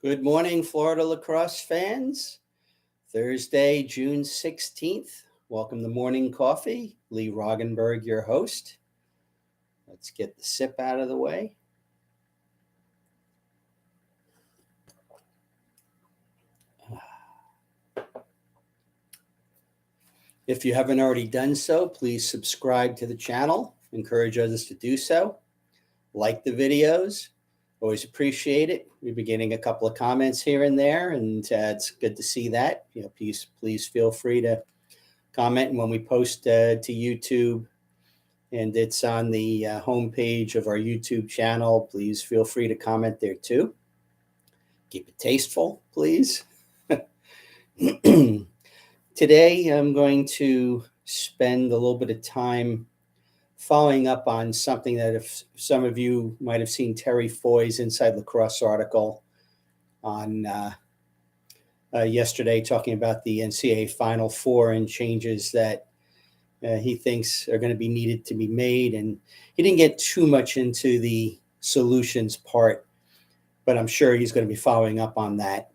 Good morning, Florida lacrosse fans. Thursday, June 16th. Welcome to Morning Coffee. Lee Roggenberg, your host. Let's get the sip out of the way. If you haven't already done so, please subscribe to the channel. Encourage others to do so. Like the videos. Always appreciate it. We've been getting a couple of comments here and there, and it's good to see that. Please feel free to comment when we post to YouTube, and it's on the homepage of our YouTube channel. Please feel free to comment there too. Keep it tasteful, please. Today, I'm going to spend a little bit of time following up on something that if some of you might have seen Terry Foy's Inside Lacrosse article on yesterday, talking about the NCAA Final Four and changes that he thinks are going to be needed to be made. And he didn't get too much into the solutions part, but I'm sure he's going to be following up on that.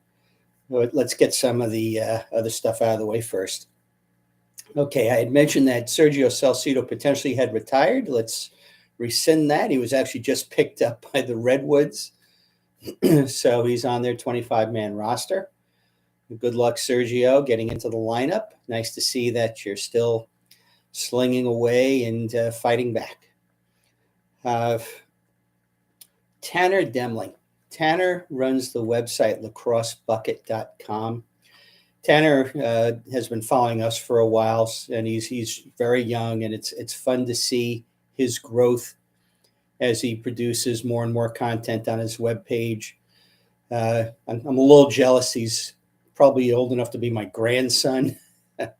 But let's get some of the other stuff out of the way first. Okay, I had mentioned that Sergio Salcido potentially had retired. Let's rescind that. He was actually just picked up by the Redwoods. So he's on their 25-man roster. Good luck, Sergio, getting into the lineup. Nice to see that you're still slinging away and fighting back. Tanner Demling. Tanner runs the website lacrossebucket.com. Tanner has been following us for a while, and he's very young, and it's fun to see his growth as he produces more and more content on his webpage. I'm a little jealous. He's probably old enough to be my grandson, but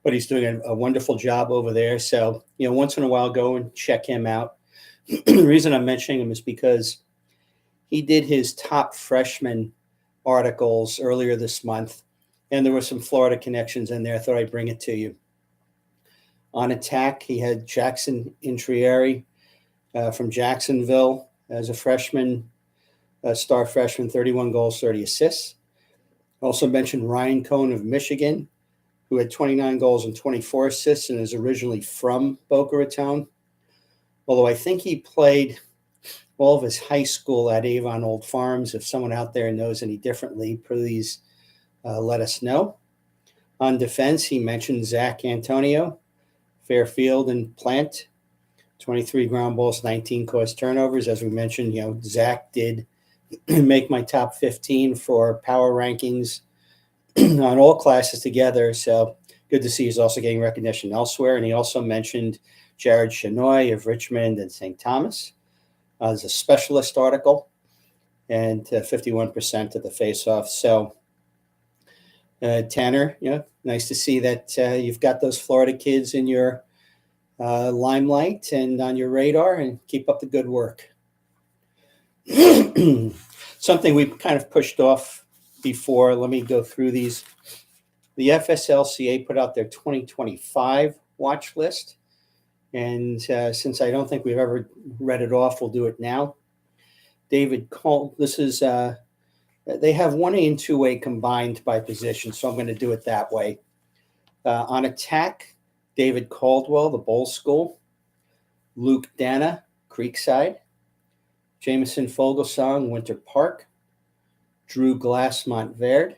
he's doing a wonderful job over there. So, once in a while, go and check him out. The reason I'm mentioning him is because he did his top freshman articles earlier this month, and there were some Florida connections in there. I thought I'd bring it to you. On attack, he had Jackson Intrieri from Jacksonville as a freshman, star freshman, 31 goals, 30 assists. Also mentioned Ryan Cohn of Michigan, who had 29 goals and 24 assists and is originally from Boca Raton. Although I think he played all of his high school at Avon Old Farms. If someone out there knows any differently, please let us know. On defense, he mentioned Zach Antonio, Fairfield and Plant, 23 ground balls, 19 caused turnovers. As we mentioned, Zach did make my top 15 for power rankings on all classes together. So good to see he's also getting recognition elsewhere. And he also mentioned Jared Chenoy of Richmond and St. Thomas as a specialist article, and 51% of the faceoff. So Tanner, nice to see that you've got those Florida kids in your limelight and on your radar, and keep up the good work. Something we've kind of pushed off before. Let me go through these. The FSLCA put out their 2025 watch list. And since I don't think we've ever read it off, we'll do it now. David Cole, this is, they have 1A and 2A combined by position, so I'm going to do it that way. On attack, David Caldwell, the Bowl School. Luke Dana, Creekside. Jamison Fogelsong, Winter Park. Drew Glass, Montverde.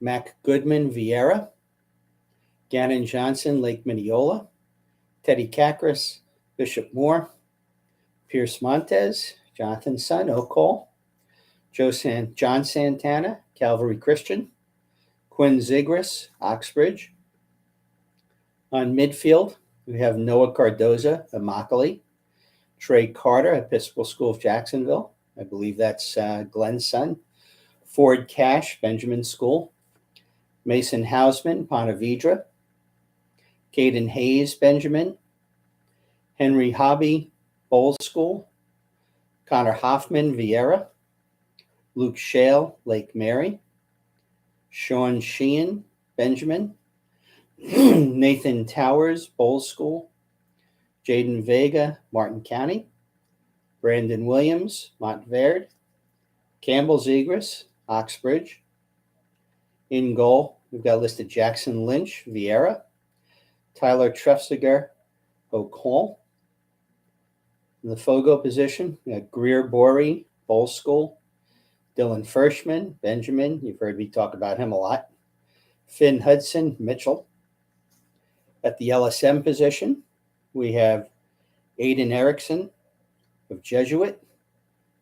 Mac Goodman, Vieira. Gannon Johnson, Lake Mineola. Teddy Cacris, Bishop Moore. Pierce Montez, Jonathan Son, Oakall. John Santana, Calvary Christian. Quinn Zigris, Oxbridge. On midfield, we have Noah Cardoza, Immokalee. Trey Carter, Episcopal School of Jacksonville. I believe that's Glenn's son. Ford Cash, Benjamin School. Mason Hausman, Ponte Vedra. Caden Hayes, Benjamin. Henry Hobby, Bowl School. Connor Hoffman, Vieira. Luke Shale, Lake Mary. Sean Sheehan, Benjamin. Nathan Towers, Bowl School. Jaden Vega, Martin County. Brandon Williams, Montverde. Campbell Zegras, Oxbridge. In goal, we've got listed Jackson Lynch, Vieira. Tyler Trefziger, Oak Hall. In the Fogo position, we got Greer Borey, Bowl School. Dylan Firschman, Benjamin. You've heard me talk about him a lot. Finn Hudson, Mitchell. At the LSM position, we have Aiden Erickson of Jesuit,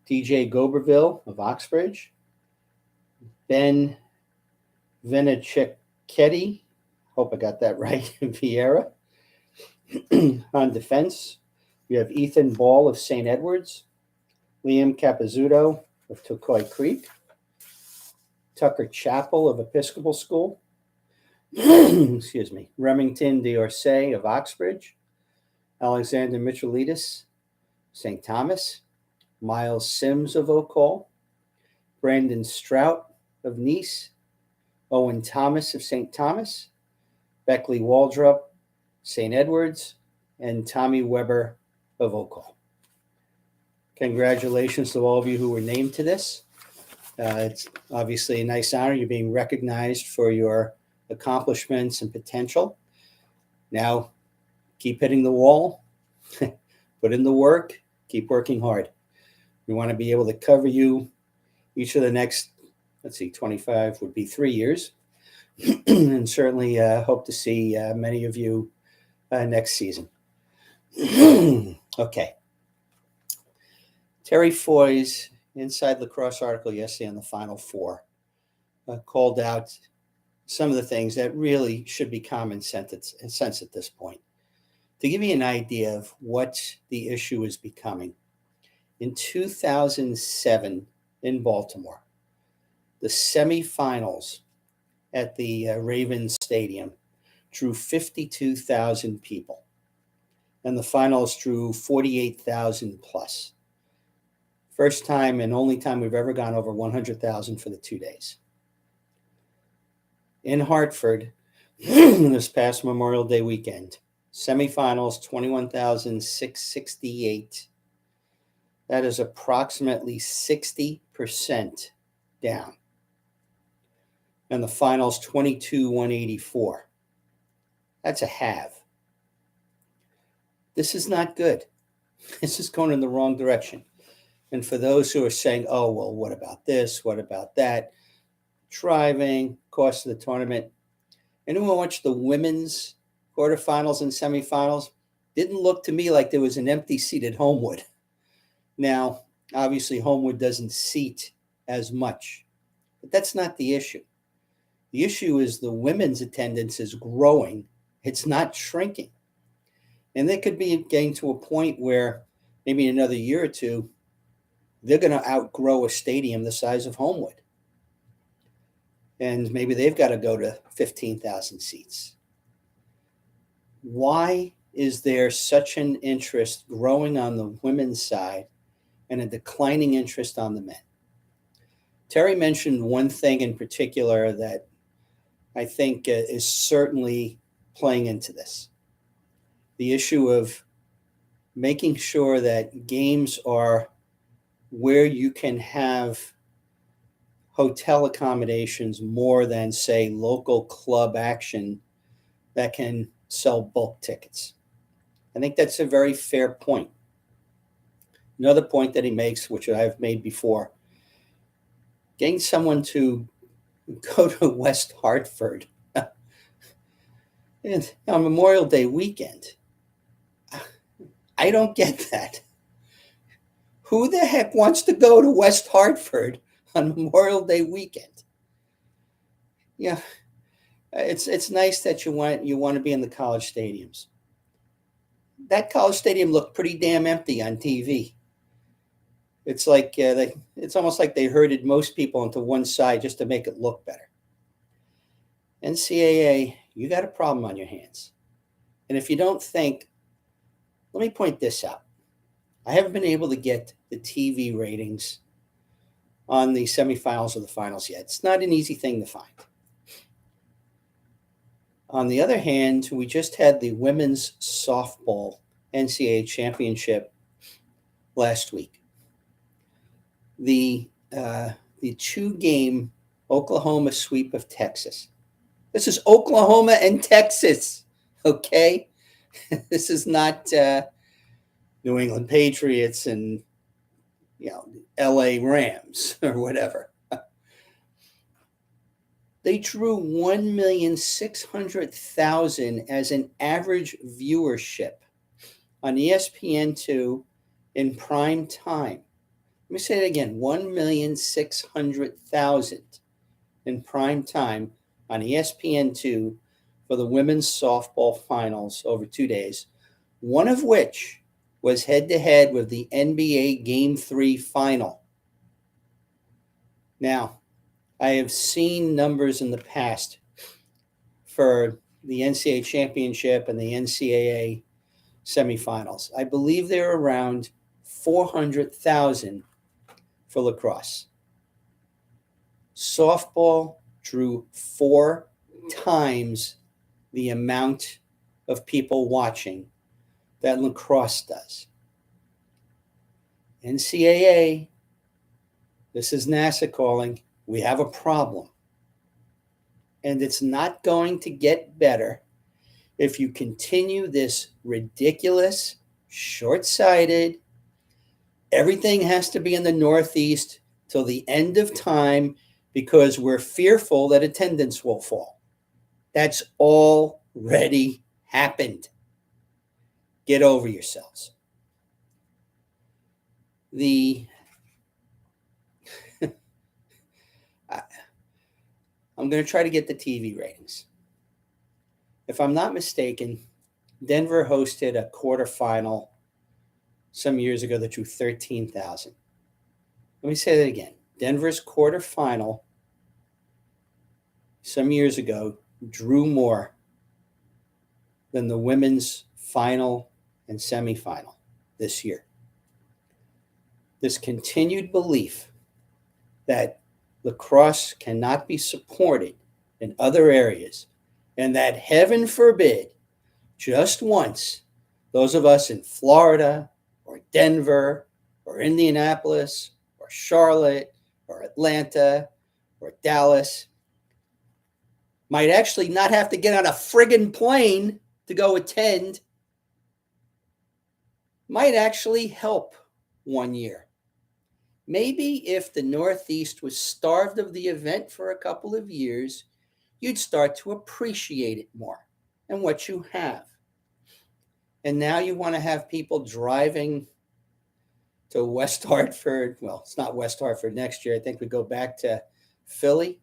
DJ Goberville of Oxbridge, Ben Vinicetti, hope I got that right, Vieira. On defense, we have Ethan Ball of St. Edwards, Liam Capizzuto of Tocoy Creek, Tucker Chappell of Episcopal School, excuse me, Remington D'Orsay of Oxbridge, Alexander Michelitis, St. Thomas, Miles Sims of Oak Hall, Brandon Strout of Nice, Owen Thomas of St. Thomas, Beckley Waldrop, St. Edwards, and Tommy Weber of Oak Hall. Congratulations to all of you who were named to this. It's obviously a nice honor. You're being recognized for your accomplishments and potential. Now, keep hitting the wall, put in the work, keep working hard. We want to be able to cover you each of the next, 25 would be 3 years. And certainly hope to see many of you next season. Okay. Terry Foy's Inside Lacrosse article yesterday on the Final Four called out some of the things that really should be common sense at this point. To give you an idea of what the issue is becoming, in 2007 in Baltimore, the semifinals at the Ravens Stadium drew 52,000 people, and the finals drew 48,000 plus. First time and only time we've ever gone over 100,000 for the 2 days. In Hartford, this past Memorial Day weekend, semifinals 21,668. That is approximately 60% down. And the finals 22,184. That's a halve. This is not good. This is going in the wrong direction. And for those who are saying, oh, well, what about this? What about that? Driving, cost of the tournament. Anyone watch the women's quarterfinals and semifinals? Didn't look to me like there was an empty seat at Homewood. Now, obviously, Homewood doesn't seat as much, but that's not the issue. The issue is the women's attendance is growing. It's not shrinking. And they could be getting to a point where maybe in another year or two, they're going to outgrow a stadium the size of Homewood. And maybe they've got to go to 15,000 seats. Why is there such an interest growing on the women's side and a declining interest on the men? Terry mentioned one thing in particular that I think is certainly playing into this. The issue of making sure that games are where you can have hotel accommodations more than, say, local club action that can sell bulk tickets. I think that's a very fair point. Another point that he makes, which I've made before, getting someone to go to West Hartford and on Memorial Day weekend, I don't get that. Who the heck wants to go to West Hartford on Memorial Day weekend? Yeah, it's nice that you want to be in the college stadiums. That college stadium looked pretty damn empty on TV. It's like it's almost like they herded most people into one side just to make it look better. NCAA, you got a problem on your hands. And if you don't think, let me point this out. I haven't been able to get the TV ratings on the semifinals or the finals yet. It's not an easy thing to find. On the other hand, we just had the women's softball NCAA championship last week. The the 2-game Oklahoma sweep of Texas. This is Oklahoma and Texas, okay? This is not New England Patriots and LA Rams or whatever. They drew 1,600,000 as an average viewership on ESPN2 in prime time. Let me say it again, 1,600,000 in prime time on ESPN2 for the women's softball finals over 2 days, one of which was head-to-head with the NBA Game 3 final. Now, I have seen numbers in the past for the NCAA championship and the NCAA semifinals. I believe they're around 400,000 for lacrosse. Softball drew 4 times the amount of people watching that lacrosse does. NCAA, this is NASA calling, we have a problem. And it's not going to get better if you continue this ridiculous, short-sighted, everything has to be in the Northeast till the end of time because we're fearful that attendance will fall. That's already happened. Get over yourselves. I'm going to try to get the TV ratings. If I'm not mistaken, Denver hosted a quarterfinal some years ago that drew 13,000. Let me say that again. Denver's quarterfinal some years ago drew more than the women's final and semifinal this year. This continued belief that lacrosse cannot be supported in other areas, and that heaven forbid, just once, those of us in Florida or Denver or Indianapolis or Charlotte or Atlanta or Dallas might actually not have to get on a friggin' plane to go attend, might actually help one year. Maybe if the Northeast was starved of the event for a couple of years, you'd start to appreciate it more and what you have. And now you want to have people driving to West Hartford. Well, it's not West Hartford next year. I think we go back to Philly.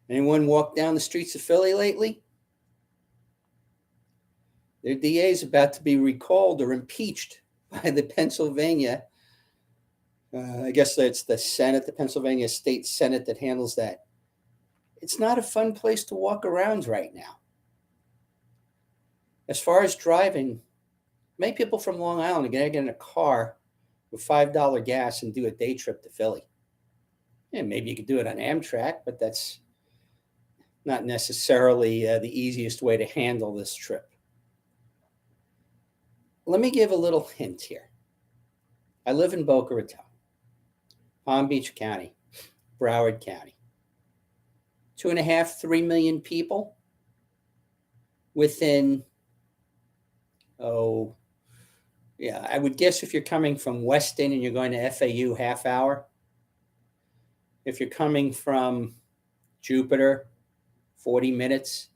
Anyone walk down the streets of Philly lately? Their DA is about to be recalled or impeached by the Pennsylvania, I guess it's the Senate, the Pennsylvania State Senate that handles that. It's not a fun place to walk around right now. As far as driving, many people from Long Island are going to get in a car with $5 gas and do a day trip to Philly. And maybe you could do it on Amtrak, but that's not necessarily the easiest way to handle this trip. Let me give a little hint here. I live in Boca Raton, Palm Beach County, Broward County. 2.5, 3 million people within, I would guess if you're coming from Weston and you're going to FAU half hour. If you're coming from Jupiter, 40 minutes.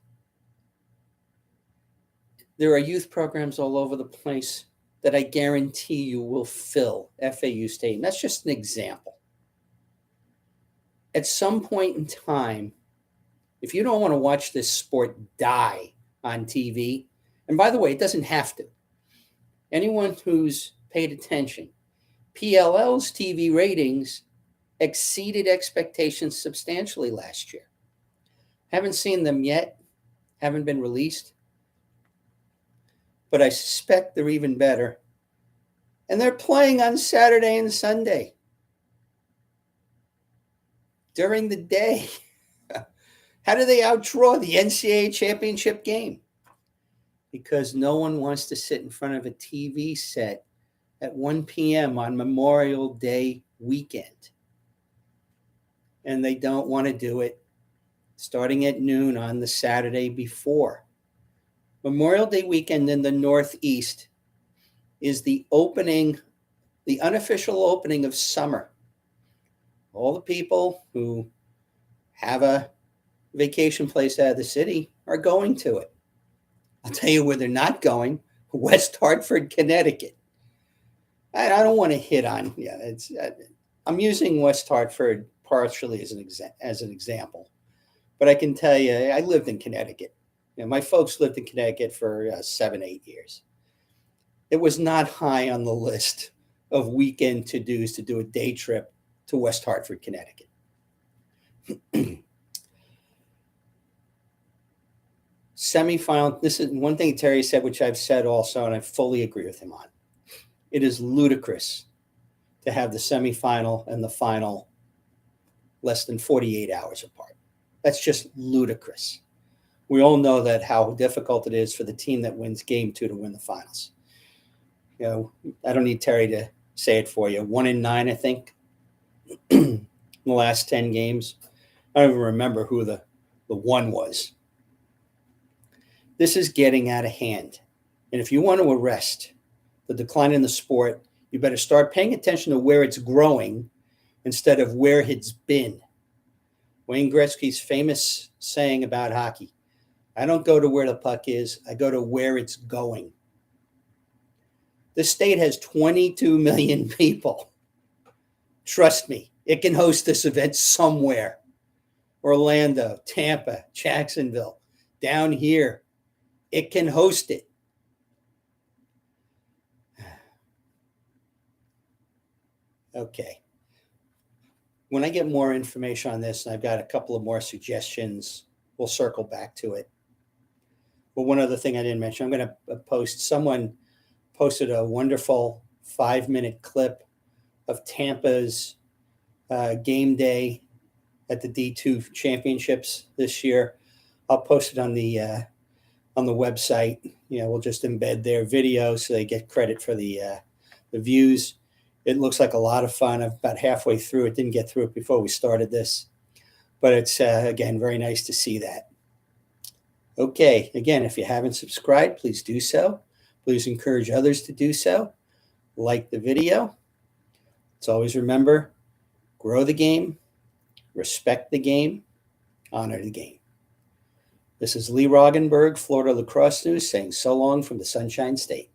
There are youth programs all over the place that I guarantee you will fill FAU Stadium. That's just an example. At some point in time, if you don't want to watch this sport die on TV, and by the way, it doesn't have to. Anyone who's paid attention, PLL's TV ratings exceeded expectations substantially last year. Haven't seen them yet, haven't been released, but I suspect they're even better. And they're playing on Saturday and Sunday during the day. How do they outdraw the NCAA championship game? Because no one wants to sit in front of a TV set at 1 p.m. on Memorial Day weekend. And they don't want to do it starting at noon on the Saturday before. Memorial Day weekend in the Northeast is the opening, the unofficial opening of summer. All the people who have a vacation place out of the city are going to it. I'll tell you where they're not going: West Hartford, Connecticut. I don't want to hit on, I'm using West Hartford partially as an example, but I can tell you, I lived in Connecticut. My folks lived in Connecticut for 7-8 years. It was not high on the list of weekend to-dos to do a day trip to West Hartford, Connecticut. Semifinal, this is one thing Terry said, which I've said also, and I fully agree with him on. It is ludicrous to have the semifinal and the final less than 48 hours apart. That's just ludicrous. We all know that how difficult it is for the team that wins game 2 to win the finals. I don't need Terry to say it for you. 1 in 9, I think, in the last 10 games. I don't even remember who the one was. This is getting out of hand. And if you want to arrest the decline in the sport, you better start paying attention to where it's growing instead of where it's been. Wayne Gretzky's famous saying about hockey: I don't go to where the puck is, I go to where it's going. This state has 22 million people. Trust me, it can host this event somewhere. Orlando, Tampa, Jacksonville, down here, it can host it. Okay. When I get more information on this, and I've got a couple of more suggestions, we'll circle back to it. But one other thing I didn't mention, I'm going to post, someone posted a wonderful 5-minute clip of Tampa's game day at the D2 championships this year. I'll post it on the website. We'll just embed their video so they get credit for the views. It looks like a lot of fun. I'm about halfway through it. Didn't get through it before we started this, but it's again very nice to see that. Okay, again, if you haven't subscribed, please do so. Please encourage others to do so. Like the video. Let's always remember: grow the game, respect the game, honor the game. This is Lee Roggenberg, Florida Lacrosse News, saying so long from the Sunshine State.